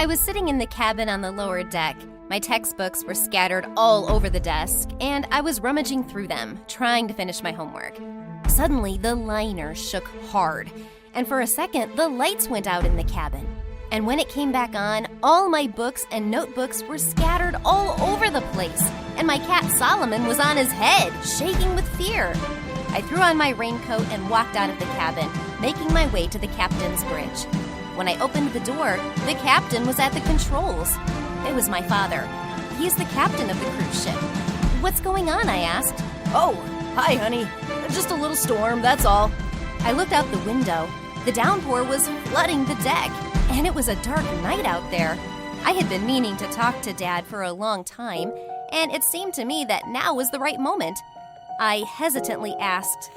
I was sitting in the cabin on the lower deck. My textbooks were scattered all over the desk, and I was rummaging through them, trying to finish my homework. Suddenly, the liner shook hard, and for a second, the lights went out in the cabin. And when it came back on, all my books and notebooks were scattered all over the place, and my cat Solomon was on his head, shaking with fear. I threw on my raincoat and walked out of the cabin, making my way to the captain's bridge. When I opened the door, the captain was at the controls. It was my father. He's the captain of the cruise ship. "What's going on?" I asked. "Oh, hi, honey. Just a little storm, that's all." I looked out the window. The downpour was flooding the deck, and it was a dark night out there. I had been meaning to talk to Dad for a long time, and it seemed to me that now was the right moment. I hesitantly asked,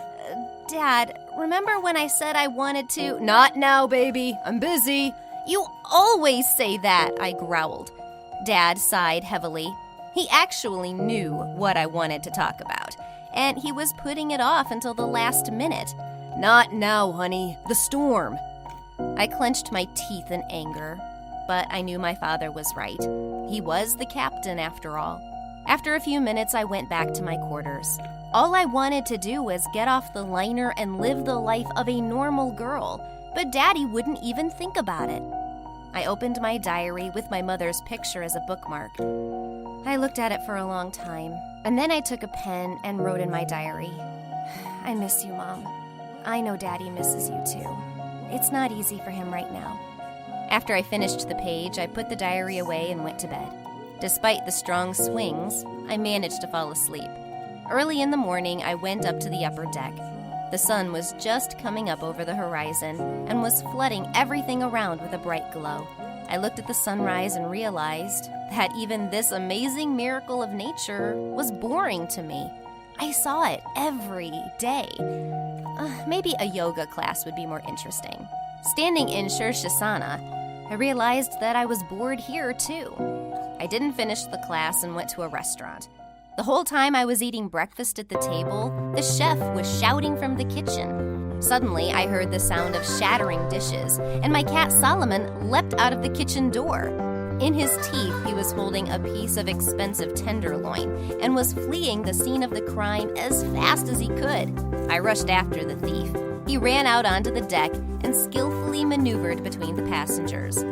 "Dad, remember when I said I wanted to—" "Not now, baby. I'm busy." "You always say that," I growled. Dad sighed heavily. He actually knew what I wanted to talk about, and he was putting it off until the last minute. "Not now, honey. The storm." I clenched my teeth in anger, but I knew my father was right. He was the captain, after all. After a few minutes, I went back to my quarters. All I wanted to do was get off the liner and live the life of a normal girl, but Daddy wouldn't even think about it. I opened my diary with my mother's picture as a bookmark. I looked at it for a long time, and then I took a pen and wrote in my diary, "I miss you, Mom. I know Daddy misses you too. It's not easy for him right now." After I finished the page, I put the diary away and went to bed. Despite the strong swings, I managed to fall asleep. Early in the morning, I went up to the upper deck. The sun was just coming up over the horizon and was flooding everything around with a bright glow. I looked at the sunrise and realized that even this amazing miracle of nature was boring to me. I saw it every day. Maybe a yoga class would be more interesting. Standing in Shirshasana, I realized that I was bored here too. I didn't finish the class and went to a restaurant. The whole time I was eating breakfast at the table, the chef was shouting from the kitchen. Suddenly, I heard the sound of shattering dishes, and my cat Solomon leapt out of the kitchen door. In his teeth, he was holding a piece of expensive tenderloin and was fleeing the scene of the crime as fast as he could. I rushed after the thief. He ran out onto the deck and skillfully maneuvered between the passengers.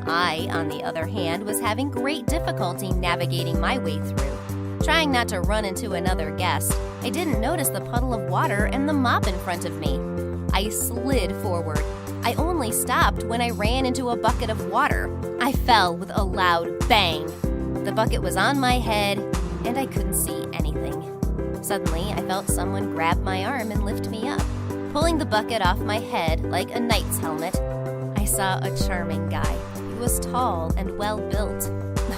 I, on the other hand, was having great difficulty navigating my way through. Trying not to run into another guest, I didn't notice the puddle of water and the mop in front of me. I slid forward. I only stopped when I ran into a bucket of water. I fell with a loud bang. The bucket was on my head, and I couldn't see anything. Suddenly, I felt someone grab my arm and lift me up. Pulling the bucket off my head like a knight's helmet, I saw a charming guy. He was tall and well-built.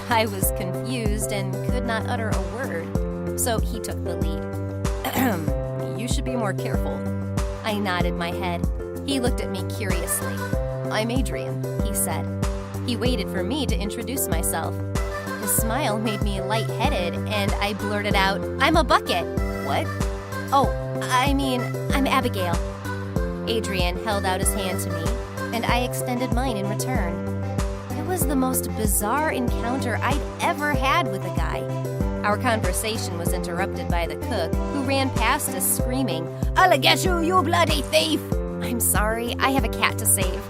I was confused and could not utter a word, so he took the lead. "You should be more careful." I nodded my head. He looked at me curiously. "I'm Adrian," he said. He waited for me to introduce myself. His smile made me lightheaded, and I blurted out, "I'm a bucket." "What?" "Oh, I'm Abigail." Adrian held out his hand to me, and I extended mine in return. It was the most bizarre encounter I'd ever had with a guy. Our conversation was interrupted by the cook, who ran past us screaming, "I'll get you, you bloody thief!" "I'm sorry, I have a cat to save."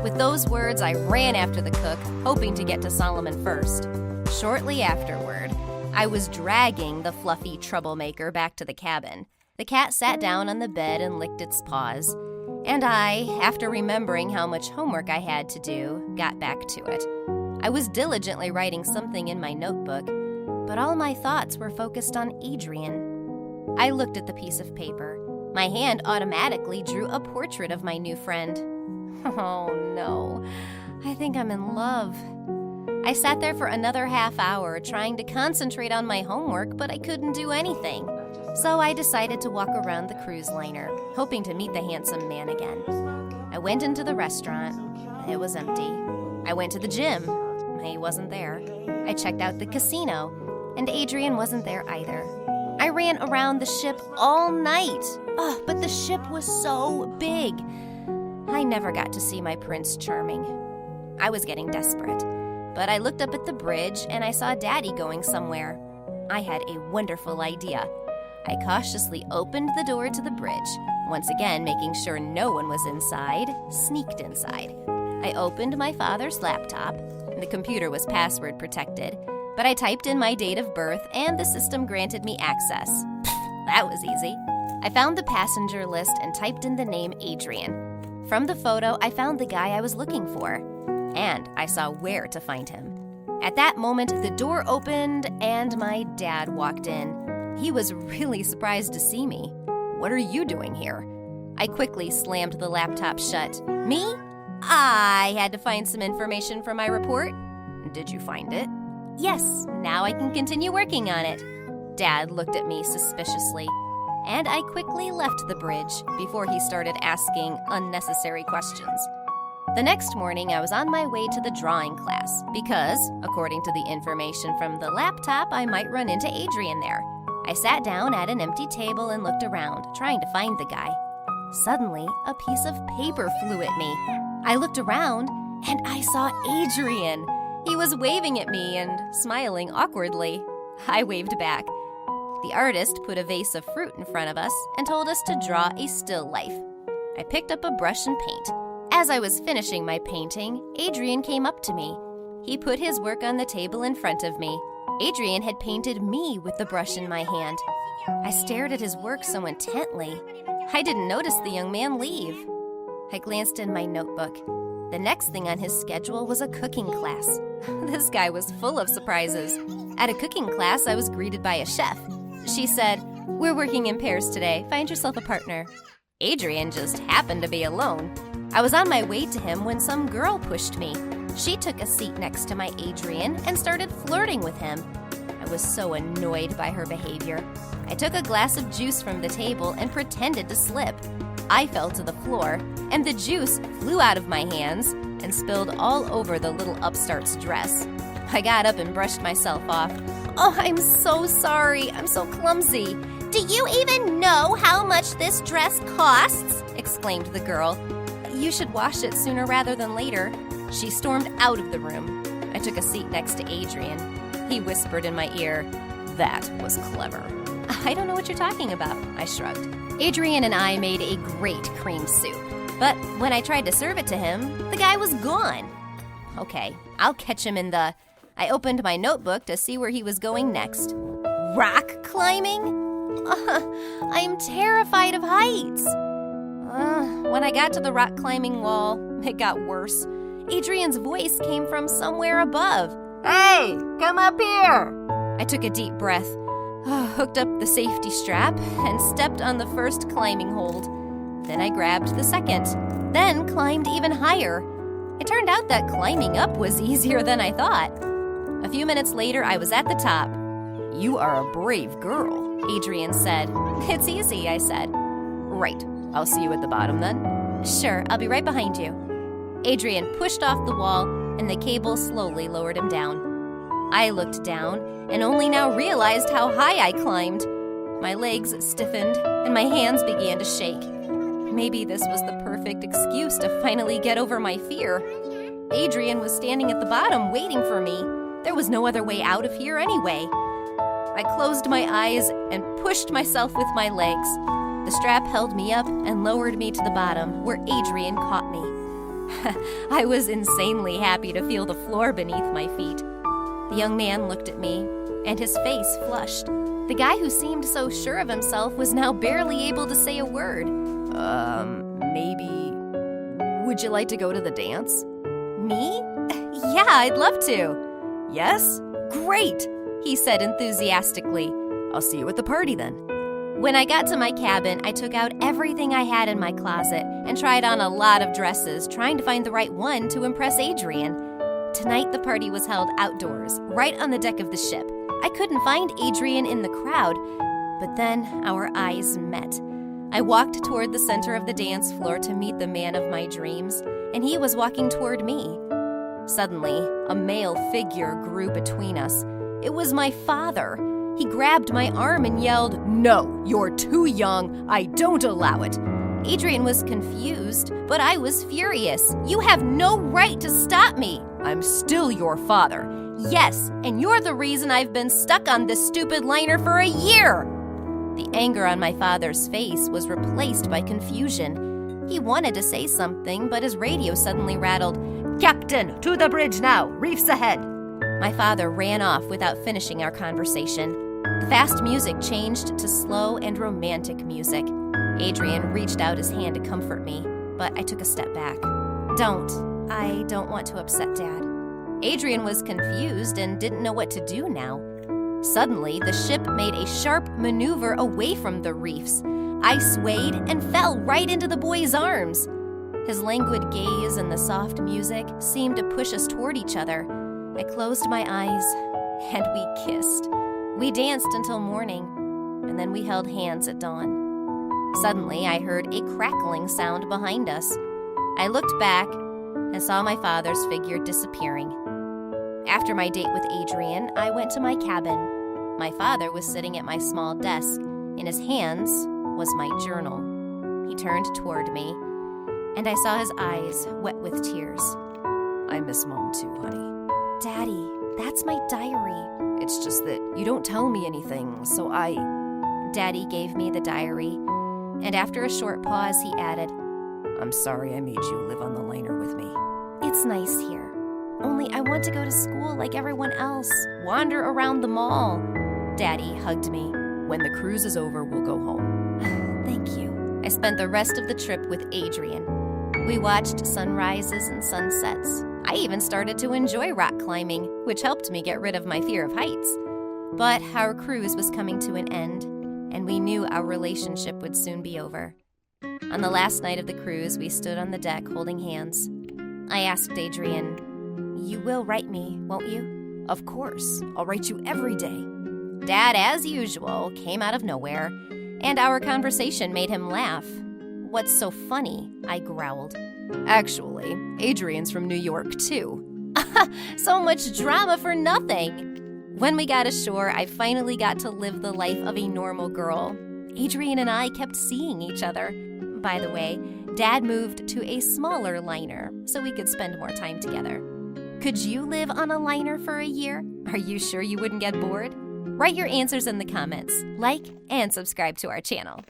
With those words, I ran after the cook, hoping to get to Solomon first. Shortly afterward, I was dragging the fluffy troublemaker back to the cabin. The cat sat down on the bed and licked its paws. And I, after remembering how much homework I had to do, got back to it. I was diligently writing something in my notebook, but all my thoughts were focused on Adrian. I looked at the piece of paper. My hand automatically drew a portrait of my new friend. Oh no, I think I'm in love. I sat there for another half hour trying to concentrate on my homework, but I couldn't do anything. So I decided to walk around the cruise liner, hoping to meet the handsome man again. I went into the restaurant. It was empty. I went to the gym. He wasn't there. I checked out the casino, and Adrian wasn't there either. I ran around the ship all night. But the ship was so big. I never got to see my Prince Charming. I was getting desperate. but I looked up at the bridge and I saw Daddy going somewhere. I had a wonderful idea. I cautiously opened the door to the bridge, once again making sure no one was inside, sneaked inside. I opened my father's laptop. The computer was password protected, but I typed in my date of birth and the system granted me access. That was easy. I found the passenger list and typed in the name Adrian. From the photo, I found the guy I was looking for, and I saw where to find him. At that moment, the door opened and my dad walked in. He was really surprised to see me. "What are you doing here?" I quickly slammed the laptop shut. "Me? I had to find some information for my report." "Did you find it?" "Yes, now I can continue working on it." Dad looked at me suspiciously, and I quickly left the bridge before he started asking unnecessary questions. The next morning, I was on my way to the drawing class because, according to the information from the laptop, I might run into Adrian there. I sat down at an empty table and looked around, trying to find the guy. Suddenly, a piece of paper flew at me. I looked around, and I saw Adrian. He was waving at me and smiling awkwardly. I waved back. The artist put a vase of fruit in front of us and told us to draw a still life. I picked up a brush and paint. As I was finishing my painting, Adrian came up to me. He put his work on the table in front of me. Adrian had painted me with the brush in my hand. I stared at his work so intently. I didn't notice the young man leave. I glanced in my notebook. The next thing on his schedule was a cooking class. This guy was full of surprises. At a cooking class, I was greeted by a chef. She said, "We're working in pairs today. Find yourself a partner." Adrian just happened to be alone. I was on my way to him when some girl pushed me. She took a seat next to my Adrian and started flirting with him. I was so annoyed by her behavior. I took a glass of juice from the table and pretended to slip. I fell to the floor, and the juice flew out of my hands and spilled all over the little upstart's dress. I got up and brushed myself off. "Oh, I'm so sorry. I'm so clumsy." "Do you even know how much this dress costs?" exclaimed the girl. "You should wash it sooner rather than later." She stormed out of the room. I took a seat next to Adrian. He whispered in my ear, "That was clever." "I don't know what you're talking about," I shrugged. Adrian and I made a great cream soup, but when I tried to serve it to him, the guy was gone. Okay, I'll catch him in the... I opened my notebook to see where he was going next. Rock climbing? I'm terrified of heights. When I got to the rock climbing wall, it got worse. Adrian's voice came from somewhere above. "Hey, come up here!" I took a deep breath, hooked up the safety strap, and stepped on the first climbing hold. Then I grabbed the second, then climbed even higher. It turned out that climbing up was easier than I thought. A few minutes later, I was at the top. "You are a brave girl," Adrian said. "It's easy," I said. "Right. I'll see you at the bottom then." "Sure, I'll be right behind you." Adrian pushed off the wall, and the cable slowly lowered him down. I looked down and only now realized how high I climbed. My legs stiffened, and my hands began to shake. Maybe this was the perfect excuse to finally get over my fear. Adrian was standing at the bottom waiting for me. There was no other way out of here anyway. I closed my eyes and pushed myself with my legs. The strap held me up and lowered me to the bottom, where Adrian caught me. I was insanely happy to feel the floor beneath my feet. The young man looked at me, and his face flushed. The guy who seemed so sure of himself was now barely able to say a word. Maybe... Would you like to go to the dance?" "Me? Yeah, I'd love to." "Yes? Great!" he said enthusiastically. "I'll see you at the party then." When I got to my cabin, I took out everything I had in my closet and tried on a lot of dresses, trying to find the right one to impress Adrian. Tonight, the party was held outdoors, right on the deck of the ship. I couldn't find Adrian in the crowd, but then our eyes met. I walked toward the center of the dance floor to meet the man of my dreams, and he was walking toward me. Suddenly, a male figure grew between us. It was my father. He grabbed my arm and yelled, "No, you're too young. I don't allow it." Adrian was confused, but I was furious. You have no right to stop me. I'm still your father. Yes, and you're the reason I've been stuck on this stupid liner for a year. The anger on my father's face was replaced by confusion. He wanted to say something, but his radio suddenly rattled. Captain, to the bridge now. Reefs ahead. My father ran off without finishing our conversation. The fast music changed to slow and romantic music. Adrian reached out his hand to comfort me, but I took a step back. I don't want to upset Dad. Adrian was confused and didn't know what to do now. Suddenly, the ship made a sharp maneuver away from the reefs. I swayed and fell right into the boy's arms. His languid gaze and the soft music seemed to push us toward each other. I closed my eyes, and we kissed. We danced until morning, and then we held hands at dawn. Suddenly, I heard a crackling sound behind us. I looked back and saw my father's figure disappearing. After my date with Adrian, I went to my cabin. My father was sitting at my small desk. In his hands was my journal. He turned toward me, and I saw his eyes wet with tears. I miss Mom too, honey. Daddy, that's my diary. It's just that you don't tell me anything, so Daddy gave me the diary, and after a short pause, he added, I'm sorry I made you live on the liner with me. It's nice here. Only I want to go to school like everyone else, wander around the mall. Daddy hugged me. When the cruise is over, we'll go home. Thank you. I spent the rest of the trip with Adrian. We watched sunrises and sunsets. I even started to enjoy rock climbing, which helped me get rid of my fear of heights. But our cruise was coming to an end, and we knew our relationship would soon be over. On the last night of the cruise, we stood on the deck holding hands. I asked Adrian, "You will write me, won't you?" Of course. I'll write you every day. Dad, as usual, came out of nowhere, and our conversation made him laugh. "What's so funny?" I growled. Actually, Adrian's from New York, too. So much drama for nothing. When we got ashore, I finally got to live the life of a normal girl. Adrian and I kept seeing each other. By the way, Dad moved to a smaller liner so we could spend more time together. Could you live on a liner for a year? Are you sure you wouldn't get bored? Write your answers in the comments. Like and subscribe to our channel.